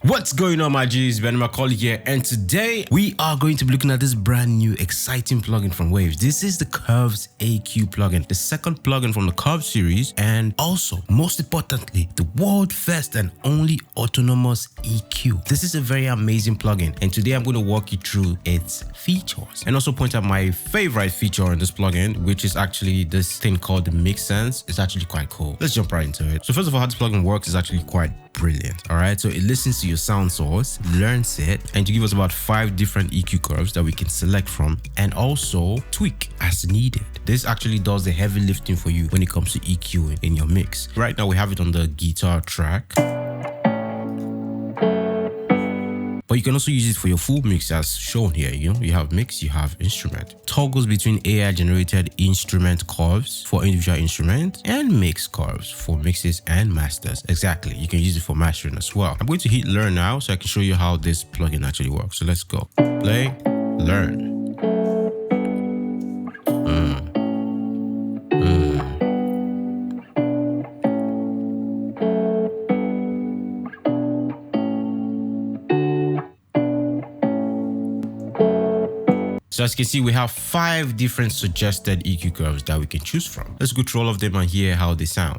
What's going on, my G's? Ben Macaulay here, and today we are going to be looking at this brand new exciting plugin from Waves. This is the Curves AQ plugin, the second plugin from the Curves series, and also, most importantly, the world first and only autonomous EQ. This is a very amazing plugin, and today I'm going to walk you through its features and also point out my favorite feature in this plugin, which is actually this thing called the Mix Sense. It's actually quite cool. Let's jump right into it. So first of all, how this plugin works is actually quite brilliant. All right, so it listens to your sound source, learns it, and to give us about 5 different EQ curves that we can select from and also tweak as needed. This actually does the heavy lifting for you when it comes to EQing in your mix. Right now we have it on the guitar track, but you can also use it for your full mix as shown here. You know, you have mix, you have instrument. Toggles between AI generated instrument curves for individual instruments and mix curves for mixes and masters. Exactly, you can use it for mastering as well. I'm going to hit learn now so I can show you how this plugin actually works. So let's go. Play, learn. So as you can see, we have 5 different suggested EQ curves that we can choose from. Let's go through all of them and hear how they sound.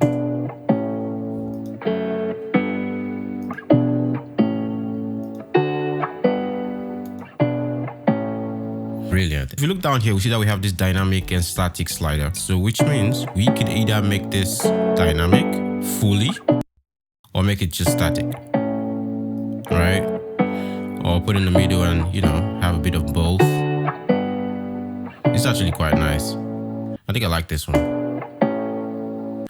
Brilliant. If you look down here, we see that we have this dynamic and static slider. So which means we could either make this dynamic fully or make it just static, right? Or put in the middle and, you know, have a bit of both. It's actually quite nice. I think I like this one.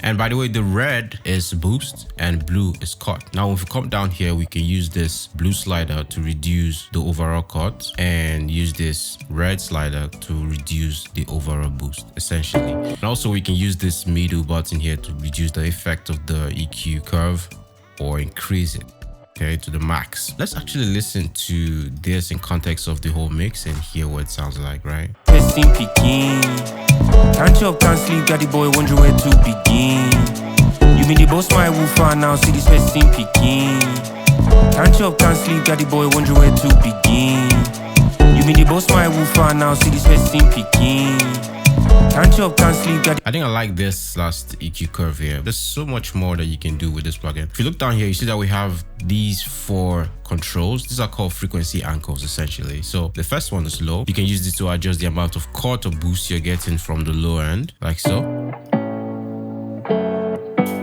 And by the way, the red is boost and blue is cut. Now, if we come down here, we can use this blue slider to reduce the overall cut and use this red slider to reduce the overall boost, essentially. And also, we can use this middle button here to reduce the effect of the EQ curve or increase it, okay, to the max. Let's actually listen to this in context of the whole mix and hear what it sounds like, right? Can't chop, can't sleep, got the boy wondering where to begin. You mean the boss my woofer now, see this person picking. Can't chop, can't sleep, got the boy wondering where to begin. You mean the boss my woofer now, see this person picking. Can't chop, can't sleep, got I think I like this last EQ curve here. There's so much more that you can do with this plugin. If you look down here, you see that we have these 4 controls. These are called frequency anchors, essentially. So the first one is low. You can use this to adjust the amount of cut or boost you're getting from the low end, like so.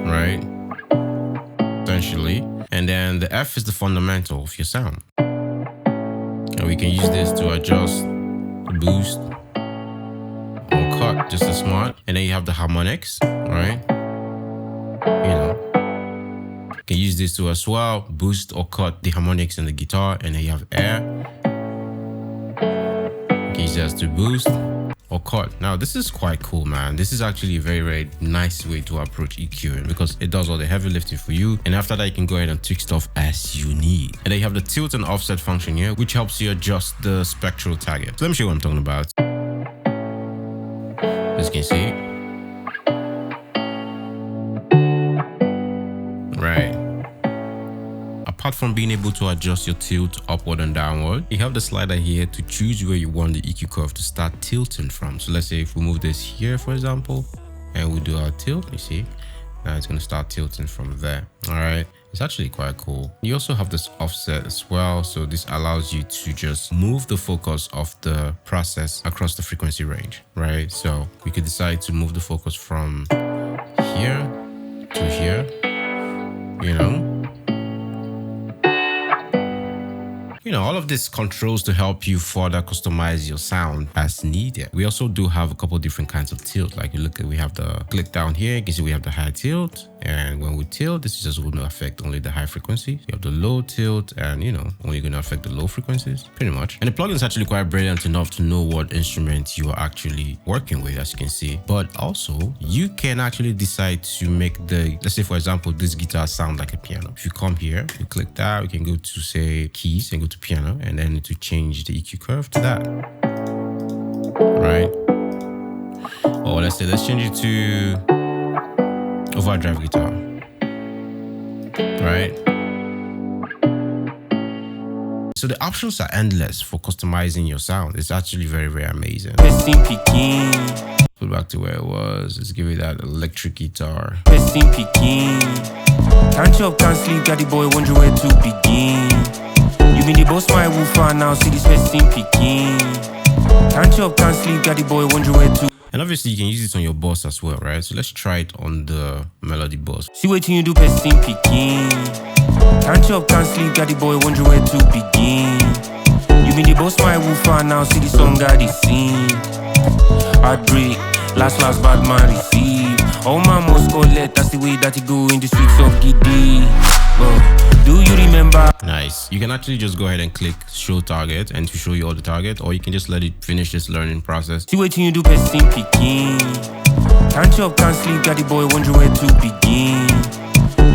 Right? Essentially. And then the F is the fundamental of your sound. And we can use this to adjust the boost or cut just as smart. And then you have the harmonics, right? You know, you can use this to as well boost or cut the harmonics in the guitar. And then you have air. You can use this to boost or cut. Now this is quite cool, man. This is actually a very, very nice way to approach EQing because it does all the heavy lifting for you, and after that you can go ahead and tweak stuff as you need. And then you have the tilt and offset function here, which helps you adjust the spectral target. So let me show you what I'm talking about. As you can see, right, apart from being able to adjust your tilt upward and downward, you have the slider here to choose where you want the EQ curve to start tilting from. So let's say if we move this here, for example, and we do our tilt, you see, now it's going to start tilting from there. All right, it's actually quite cool. You also have this offset as well. So this allows you to just move the focus of the process across the frequency range, right? So we could decide to move the focus from here to here, you know. You know, all of this controls to help you further customize your sound as needed. We also do have a couple different kinds of tilt. Like you look at, we have the click down here, you can see we have the high tilt. And when we tilt, this is just going to affect only the high frequencies. You have the low tilt and, you know, only going to affect the low frequencies, pretty much. And the plugin is actually quite brilliant enough to know what instrument you are actually working with, as you can see. But also, you can actually decide to make the, let's say, for example, this guitar sound like a piano. If you come here, you click that, we can go to, say, keys and go to piano, and then to change the EQ curve to that, right? Or let's say, let's change it to overdrive guitar, right? So the options are endless for customizing your sound. It's actually very, very amazing. Put back to where it was. Let's give it that electric guitar. Can't chop, can't sleep, got the boy wondering where to begin. You mean the boss my woofer now, see this person picking. Can't chop, can't sleep, got the boy wondering where to. And obviously you can use it on your boss as well, right? So let's try it on the melody boss. See what you do, person picking. Can't chop, can't sleep, got the boy wondering where to begin. You mean the boss my woofer now, see the song got the scene. Heartbreak, last bad man receive. All my most Scarlett, that's the way that it go in the streets of Giddy. Do you remember? Nice. You can actually just go ahead and click show target and to show you all the target, or you can just let it finish this learning process. See what you do, person picking. Can't chop, can't sleep, got the boy wondering where to begin.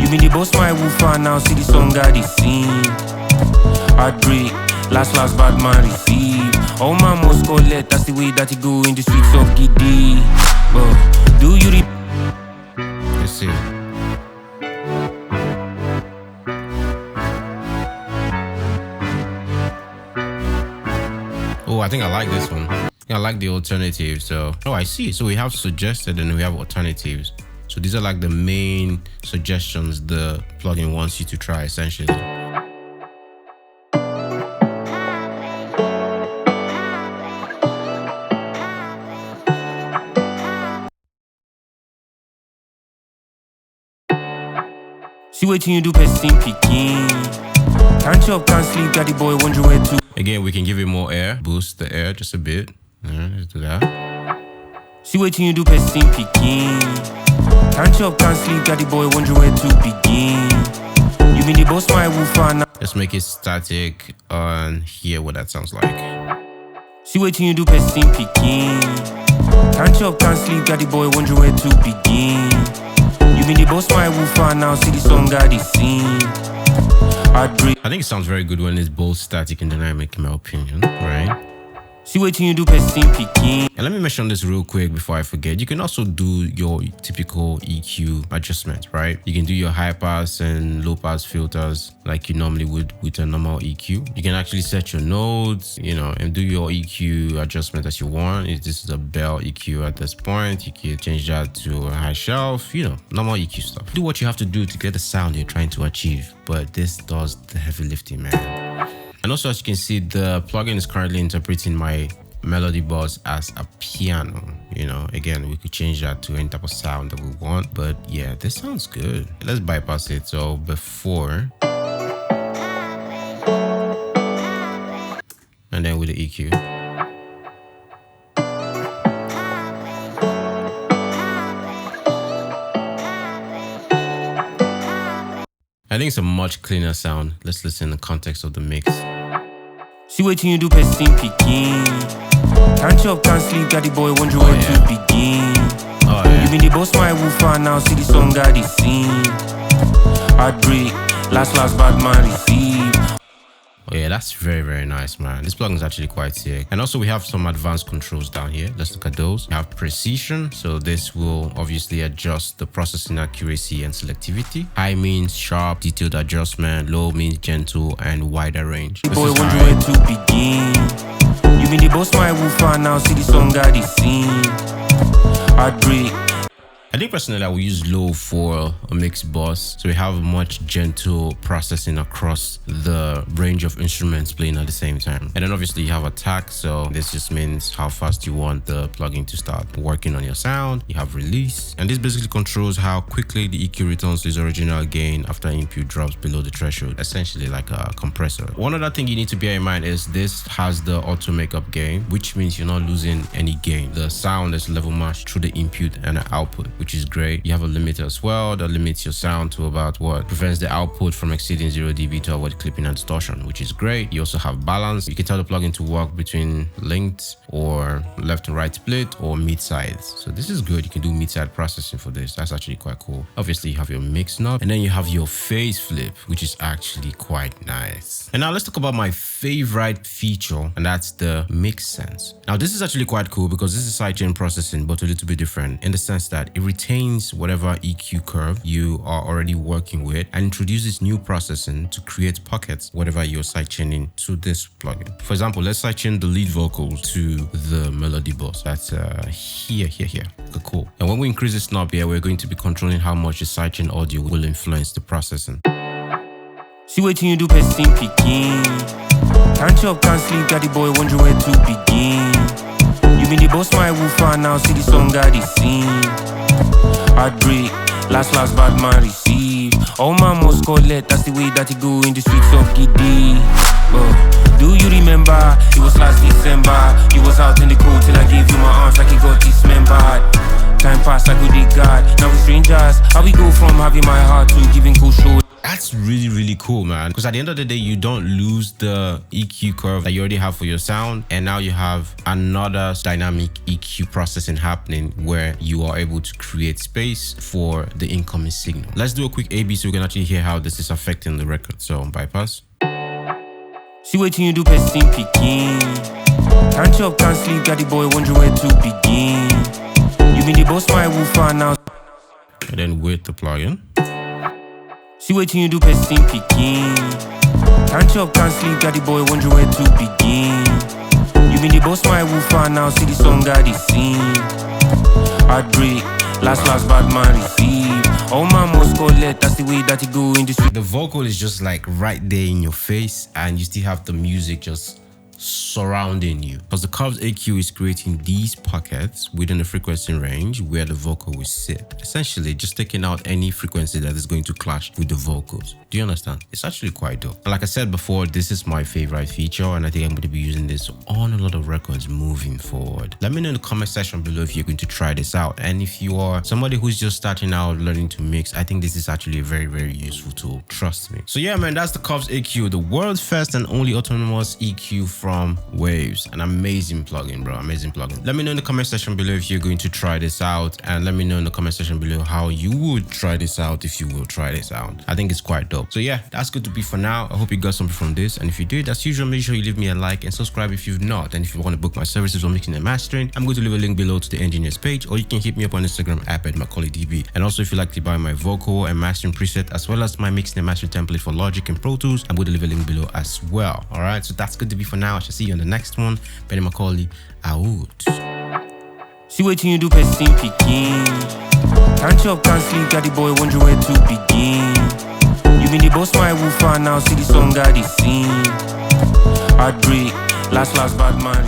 You mean the boss my woofer now, see the song got the scene. Heartbreak, last bad man receive. All my most Scarlett, that's the way that it go in the streets of Giddy. Do you Let's see. Oh, I think I like this one. I like the alternative. So, oh, I see. So we have suggested and we have alternatives. So these are like the main suggestions the plugin wants you to try, essentially. see what you do, person picking. Can't chop, can't sleep, got the boy wondering where to. Again, we can give it more air, boost the air just a bit. Let's do that. See what you do, person picking. Can't chop, can't sleep, got the boy wondering where to begin. You mean the boss my woofer now? Let's make it static and hear what that sounds like. See what you do, person picking. Can't chop, can't sleep, got the boy wondering where to begin. You mean the boss my woofer now, see the song got the scene. Heartbreak. I think it sounds very good when it's both static and dynamic, in my opinion, right? See what you do, person picking. And let me mention this real quick before I forget. You can also do your typical EQ adjustments, right? You can do your high pass and low pass filters like you normally would with a normal EQ. You can actually set your nodes, you know, and do your EQ adjustment as you want. If this is a bell EQ at this point, you can change that to a high shelf, you know, normal EQ stuff. Do what you have to do to get the sound you're trying to achieve, but this does the heavy lifting, man. And also, as you can see, the plugin is currently interpreting my melody bus as a piano. You know, again, we could change that to any type of sound that we want, but yeah, this sounds good. Let's bypass it. So before, and then with the EQ. I think it's a much cleaner sound. Let's listen in the context of the mix. See what you do, person picking. Can't chop, can't sleep, got the boy wondering where to begin. You mean the boss my woofer now, see the song got the scene. Heartbreak, last bad man receive. Oh yeah, that's very, very nice, man. This plugin is actually quite sick. And also we have some advanced controls down here. Let's look at those. We have precision. So this will obviously adjust the processing accuracy and selectivity. High means sharp, detailed adjustment. Low means gentle and wider range. The boy wondering where to begin. You mean the boss my woofer now, see the song got the scene. Heartbreak. I think personally I will use low for a mixed bus, so we have much gentle processing across the range of instruments playing at the same time. And then obviously you have attack, so this just means how fast you want the plugin to start working on your sound. You have release, and this basically controls how quickly the EQ returns to its original gain after input drops below the threshold, essentially like a compressor. One other thing you need to bear in mind is this has the auto makeup gain, which means you're not losing any gain. The sound is level matched through the input and the output, which is great. You have a limiter as well that limits your sound to about what prevents the output from exceeding 0 dB to avoid clipping and distortion, which is great. You also have balance. You can tell the plugin to work between linked or left and right split or mid sides. So this is good. You can do mid side processing for this. That's actually quite cool. Obviously you have your mix knob, and then you have your phase flip, which is actually quite nice. And now let's talk about my favorite feature, and that's the mix sense. Now this is actually quite cool because this is sidechain processing, but a little bit different in the sense that it retains whatever EQ curve you are already working with and introduces new processing to create pockets, whatever you're sidechaining to this plugin. For example, let's sidechain the lead vocals to the melody bus. That's here. Okay, cool. And when we increase this knob here, we're going to be controlling how much the sidechain audio will influence the processing. See what you do, person picking. Can't chop, can't sleep, got the boy wondering where to begin. You mean the boss my woofer now, see the song got the scene. Heartbreak, last bad man receive. All man must Scarlett, that's the way that it go in the streets of Giddy. Do you remember, it was last December. You was out in the cold till I gave you my arms like you got dismembered. Time passed, I go dig God. Now we strangers, how we go from having my heart to giving cool show. That's really cool, man, because at the end of the day you don't lose the EQ curve that you already have for your sound, and now you have another dynamic EQ processing happening where you are able to create space for the incoming signal. Let's do a quick A/B so we can actually hear how this is affecting the record. So bypass. See what you do, person picking. Can't chop, can't sleep, got the boy wondering where to begin. You mean the boss my woofer now. And then with the plugin. See what you do, person picking. Can't chop, can't sleep, got the boy wondering where to begin. You mean the boss my woofer now, see the song got the scene. Heartbreak, last bad man receive. All man must Scarlett, that's the way that it go in the street. The vocal is just like right there in your face, and you still have the music just surrounding you, because the Curves EQ is creating these pockets within the frequency range where the vocal will sit, essentially just taking out any frequency that is going to clash with the vocals. Do you understand? It's actually quite dope. And like I said before, this is my favorite feature, and I think I'm going to be using this on a lot of records moving forward. Let me know in the comment section below if you're going to try this out, and if you are somebody who's just starting out learning to mix, I think this is actually a very useful tool, trust me. So yeah, man, that's the Curves EQ, the world's first and only autonomous EQ from Waves. An amazing plugin, bro, amazing plugin. Let me know in the comment section below if you're going to try this out, and let me know in the comment section below how you would try this out if you will try this out. I think it's quite dope. So yeah, that's good to be for now. I hope you got something from this, and if you did, as usual, make sure you leave me a like and subscribe if you've not. And if you want to book my services on mixing and mastering, I'm going to leave a link below to the engineers page, or you can hit me up on Instagram at @MacaulayDB. And also, if you like to buy my vocal and mastering preset as well as my mixing and mastering template for Logic and Pro Tools, I'm going to leave a link below as well. All right, so that's good to be for now. I shall see you on the next one. Benny Macaulay out. See what you do, person picking. Can't chop, can't sleep, got the boy wondering where to begin. You mean the boss my woofer now, see the song got the scene. Heartbreak, last bad man.